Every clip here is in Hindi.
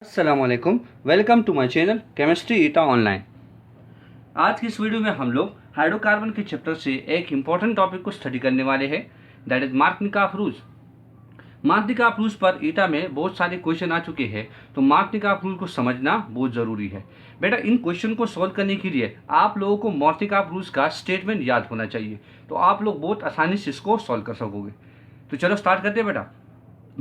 अस्सलामुअलैकुम, welcome to my channel chemistry eta online. आज की इस वीडियो में हम लोग हाइड्रोकार्बन के चैप्टर से एक इम्पॉर्टेंट टॉपिक को स्टडी करने वाले हैं, दैट इज मार्कनिकाफ रूल्स। मार्कनिकाफ रूल्स पर ईटा में बहुत सारे क्वेश्चन आ चुके हैं, तो मार्कनिकाफ रूल को समझना बहुत ज़रूरी है। बेटा, इन क्वेश्चन को सॉल्व करने के लिए आप लोगों को मार्कनिकाफ रूल्स का स्टेटमेंट याद होना चाहिए, तो आप लोग बहुत आसानी से इसको सॉल्व कर सकोगे। तो चलो स्टार्ट करते हैं बेटा।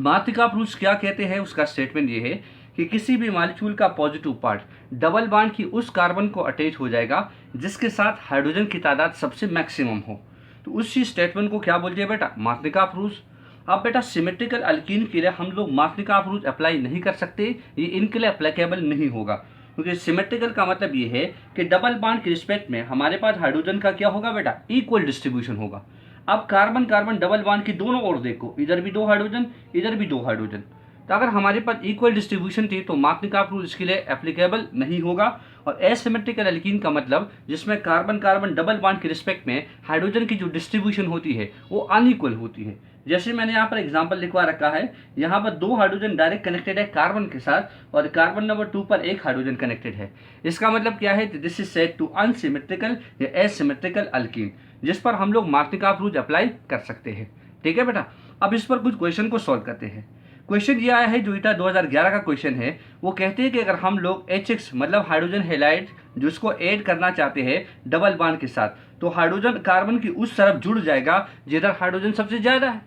मार्कनिकाफ रूल्स क्या कहते हैं, उसका स्टेटमेंट ये है कि किसी भी मॉलिक्यूल का पॉजिटिव पार्ट डबल बॉन्ड की उस कार्बन को अटैच हो जाएगा जिसके साथ हाइड्रोजन की तादाद सबसे मैक्सिमम हो। तो उसी स्टेटमेंट को क्या बोलते हैं बेटा, मार्कनिकाफ रूल्स। अब बेटा, सिमेट्रिकल अल्कीन के लिए हम लोग मार्कनिकाफ रूल्स अप्लाई नहीं कर सकते, ये इनके लिए अप्लीकेबल नहीं होगा, क्योंकि सिमेट्रिकल का मतलब ये है कि डबल बॉन्ड के रिस्पेक्ट में हमारे पास हाइड्रोजन का क्या होगा बेटा, इक्वल डिस्ट्रीब्यूशन होगा। अब कार्बन कार्बन डबल बॉन्ड की दोनों ओर देखो, इधर भी दो हाइड्रोजन, इधर भी दो हाइड्रोजन, तो अगर हमारे पास इक्वल डिस्ट्रीब्यूशन थी तो मार्कनिकाफ रूल इसके लिए एप्लीकेबल नहीं होगा। और एसिमेट्रिकल एल्कीन का मतलब जिसमें कार्बन कार्बन डबल बॉन्ड के रिस्पेक्ट में हाइड्रोजन की जो डिस्ट्रीब्यूशन होती है वो अनइक्वल होती है। जैसे मैंने यहाँ पर एग्जांपल लिखवा रखा है, यहाँ पर दो हाइड्रोजन डायरेक्ट कनेक्टेड है कार्बन के साथ और कार्बन नंबर 2 पर एक हाइड्रोजन कनेक्टेड है। इसका मतलब क्या है, this is said to unsymmetrical या एसिमेट्रिकल अल्कीन, जिस पर हम लोग मार्कनिकाफ रूल अप्लाई कर सकते हैं। ठीक है बेटा, अब इस पर कुछ क्वेश्चन को सॉल्व करते हैं। क्वेश्चन ये आया है जो ईटा 2011 का क्वेश्चन है, वो कहते हैं कि अगर हम लोग HX मतलब हाइड्रोजन हैलाइड जो इसको ऐड करना चाहते हैं डबल बॉन्ड के साथ, तो हाइड्रोजन कार्बन की उस तरफ जुड़ जाएगा जिधर हाइड्रोजन सबसे ज़्यादा है।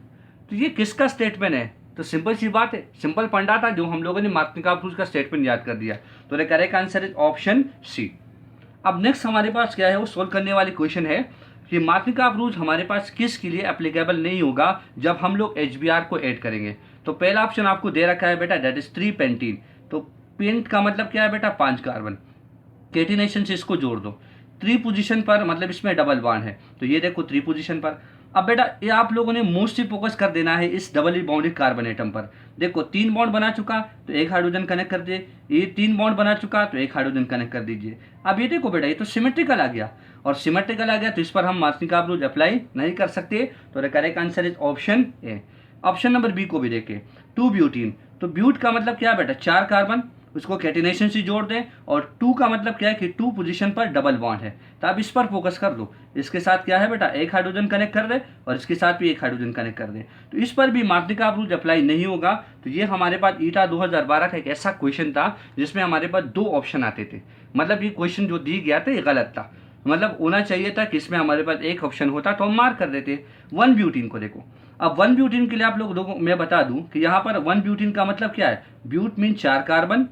तो ये किसका स्टेटमेंट है? तो सिंपल सी बात है, सिंपल फंडा था जो हम लोगों ने मार्कनिकाफ रूल्स का स्टेटमेंट याद कर दिया। तो correct answer is option C. अब नेक्स्ट हमारे पास क्या है, वो सोल्व करने वाली क्वेश्चन है कि मार्कनिकाफ रूल्स हमारे पास किसके लिए एप्लीकेबल नहीं होगा जब हम लोग HBr को ऐड करेंगे। तो पहला ऑप्शन आपको दे रखा है बेटा, दैट इज 3 पेंटीन। तो पेंट का मतलब क्या है बेटा, 5 कार्बन, केटिनेशन से इसको जोड़ दो। 3 पोजीशन पर मतलब इसमें डबल बॉन्ड है, तो ये देखो 3 पोजीशन पर। अब बेटा ये आप लोगों ने मोस्टली फोकस कर देना है इस डबली बॉन्डेड कार्बन एटम पर। देखो 3 बॉन्ड बना चुका तो एक हाइड्रोजन कनेक्ट कर दे, ये 3 बॉन्ड बना चुका तो एक हाइड्रोजन कनेक्ट कर दीजिए। अब ये देखो बेटा, ये तो सिमेट्रिकल आ गया, और सिमेट्रिकल आ गया तो इस पर हम मार्कनिकाफ रूल अप्लाई नहीं कर सकते। तो correct answer is option A. Option number B को भी देखें, 2 ब्यूटीन। तो ब्यूट का मतलब क्या है बेटा, 4 कार्बन, उसको कैटिनेशन से जोड़ दें, और 2 का मतलब क्या है कि 2 पोजीशन पर डबल बॉन्ड है, तो आप इस पर फोकस कर दो। इसके साथ क्या है बेटा, एक हाइड्रोजन कनेक्ट कर दे और इसके साथ भी एक हाइड्रोजन कनेक्ट कर दे, तो इस पर भी मार्कनिकाफ रूल अप्लाई नहीं होगा। तो ये हमारे पास ईटा 2012 का एक ऐसा क्वेश्चन था जिसमें हमारे पास 2 ऑप्शन आते थे, मतलब ये क्वेश्चन जो दी गया था ये गलत था, मतलब होना चाहिए था कि इसमें हमारे पास एक ऑप्शन होता तो हम मार्क कर देते। 1 ब्यूटीन को देखो, अब 1 ब्यूटीन के लिए आप लोगों को मैं बता दूं कि यहाँ पर 1 ब्यूटीन का मतलब क्या है, ब्यूट मीन 4 कार्बन,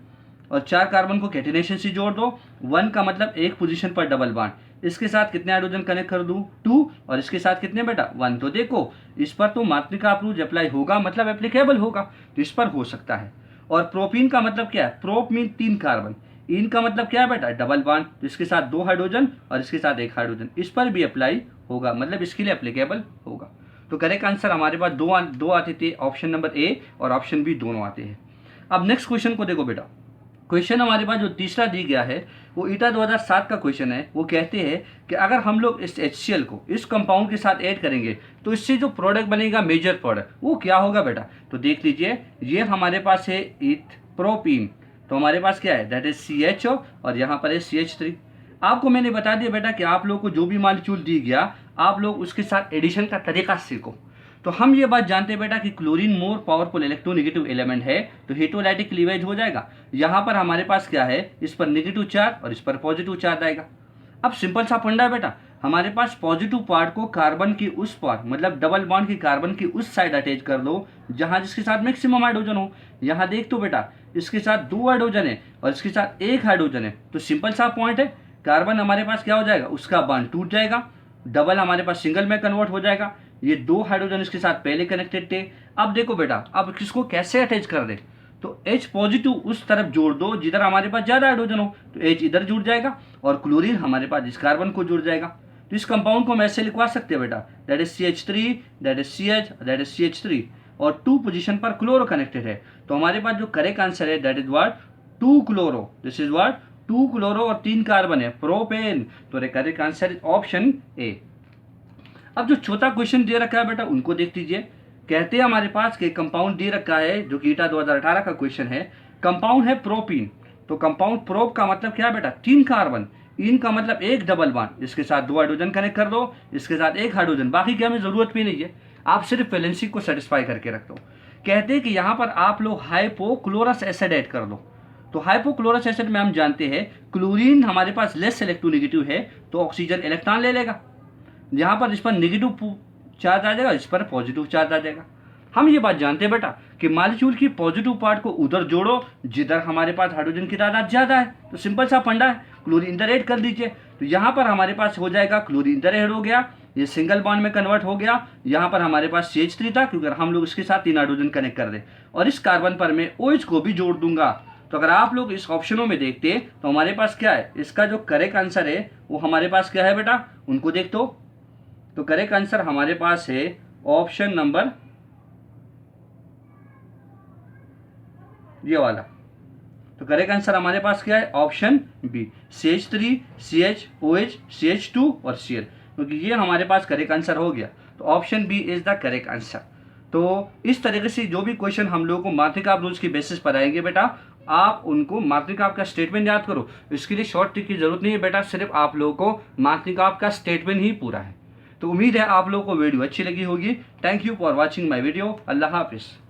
और 4 कार्बन को कैटिनेशन से जोड़ दो। 1 का मतलब एक पोजीशन पर डबल बॉन्ड, इसके साथ कितने हाइड्रोजन कनेक्ट कर दूं, 2, और इसके साथ कितने बेटा, 1। तो देखो इस पर तो मार्कनिकाफ रूल अप्लाई होगा, मतलब एप्लीकेबल होगा, तो इस पर हो सकता है। और प्रोपीन का मतलब क्या है, प्रोप मीन 3 कार्बन, इन का मतलब क्या है बेटा, डबल बॉन्ड, तो इसके साथ 2 हाइड्रोजन और इसके साथ एक हाइड्रोजन, इस पर भी अप्लाई होगा, मतलब इसके लिए एप्लीकेबल होगा। तो करेक्ट आंसर हमारे पास दो आते थे, ऑप्शन नंबर ए और ऑप्शन बी दोनों आते हैं। अब नेक्स्ट क्वेश्चन को देखो बेटा, क्वेश्चन हमारे पास जो तीसरा दी गया है वो ईटा 2007 का क्वेश्चन है। वो कहते हैं कि अगर हम लोग इस HCl को इस कंपाउंड के साथ ऐड करेंगे तो इससे जो प्रोडक्ट बनेगा, मेजर प्रोडक्ट, वो क्या होगा बेटा। तो देख लीजिए, ये हमारे पास है ईथ प्रोपीन, तो हमारे पास क्या है, दैट इज CHO, और यहाँ पर है CH3। आपको मैंने बता दिया बेटा कि आप लोग को जो भी मॉलिक्यूल दी गया आप लोग उसके साथ एडिशन का तरीका सीखो। तो हम ये बात जानते हैं बेटा कि chlorine more powerful electronegative element है, तो हेटेरोलाइटिक क्लीवेज हो जाएगा। यहाँ पर हमारे पास क्या है, इस पर नेगेटिव चार्ज और इस पर पॉजिटिव चार्ज आएगा। अब सिंपल सा फंडा है बेटा, हमारे पास पॉजिटिव पार्ट को कार्बन की उस पार मतलब डबल बॉन्ड की कार्बन की उस साइड अटैच कर दो जहाँ जिसके साथ मैक्सिमम हाइड्रोजन हो। यहाँ देख तो बेटा, इसके साथ 2 हाइड्रोजन है और इसके साथ 1 हाइड्रोजन है, तो सिंपल सा पॉइंट है, कार्बन हमारे पास क्या हो जाएगा, उसका बॉन्ड टूट जाएगा, डबल हमारे पास सिंगल में कन्वर्ट हो जाएगा। ये 2 हाइड्रोजन इसके साथ पहले कनेक्टेड थे। अब देखो बेटा, अब किसको कैसे अटैच कर दे, तो H पॉजिटिव उस तरफ जोड़ दो जिधर हमारे पास ज्यादा हाइड्रोजन हो, तो H इधर जुड़ जाएगा और क्लोरीन हमारे पास इस कार्बन को जुड़ जाएगा। तो इस कंपाउंड को हम ऐसे लिखवा सकते हैं बेटा, that is CH3, that is CH, that is CH3, और 2 पोजीशन पर क्लोरो कनेक्टेड है। तो हमारे पास जो करेक्ट आंसर है that is what, 2 chloro, this is what 2 chloro, और 3 कार्बन है, प्रोपेन। तो करेक्ट आंसर इज ऑप्शन ए। अब जो चौथा क्वेश्चन दे रखा है बेटा उनको देख लीजिए। कहते हैं हमारे पास कि कंपाउंड दे रखा है जो कि ईटा 2018 का क्वेश्चन है, कंपाउंड है प्रोपीन, तो कंपाउंड प्रोप का मतलब क्या है बेटा, 3 कार्बन, इन का मतलब एक डबल बॉन्ड, इसके साथ 2 हाइड्रोजन कनेक्ट कर दो, इसके साथ 1 हाइड्रोजन, बाकी की हमें जरूरत भी नहीं है, आप सिर्फ वैलेंसी को सेटिस्फाई करके रख दो। कहते हैं कि यहाँ पर आप लोग हाइपोक्लोरस एसिड ऐड कर दो, तो हाइपोक्लोरस एसिड में हम जानते हैं क्लोरीन हमारे पास लेस इलेक्ट्रोनेगेटिव है, तो ऑक्सीजन इलेक्ट्रॉन ले लेगा, जहाँ पर इस पर नेगेटिव चार्ज आ जाएगा, इस पर पॉजिटिव चार्ज आ जाएगा। हम ये बात जानते हैं बेटा कि मॉलिक्यूल की पॉजिटिव पार्ट को उधर जोड़ो जिधर हमारे पास हाइड्रोजन की तादाद ज़्यादा है, तो सिंपल सा फंडा है, क्लोरीन इधर ऐड कर दीजिए, तो यहाँ पर हमारे पास हो जाएगा क्लोरीन इधर ऐड हो गया, ये सिंगल बॉन्ड में कन्वर्ट हो गया, यहाँ पर हमारे पास CH3 था क्योंकि हम लोग इसके साथ 3 हाइड्रोजन कनेक्ट कर दे, और इस कार्बन पर मैं OH को भी जोड़ दूंगा। तो अगर आप लोग इस ऑप्शनों में देखते हैं तो हमारे पास क्या है, इसका जो करेक्ट आंसर है वो हमारे पास क्या है बेटा, उनको देख तो करेक्ट आंसर हमारे पास है ऑप्शन नंबर ये वाला। तो करेक्ट आंसर हमारे पास क्या है, option B, CH3 CH OH CH2 और Cl, क्योंकि ये हमारे पास करेक्ट आंसर हो गया, तो option B is the correct answer. तो इस तरीके से जो भी क्वेश्चन हम लोगों को मार्टिनकोव रूल्स की बेसिस पर आएंगे बेटा, आप उनको मार्टिनकोव का स्टेटमेंट याद करो, इसके लिए शॉर्ट ट्रिक की जरूरत नहीं है बेटा, सिर्फ आप लोगों को मार्टिनकोव का स्टेटमेंट ही पूरा है। तो उम्मीद है आप लोगों को वीडियो अच्छी लगी होगी। Thank you for watching my video. अल्लाह हाफिज़।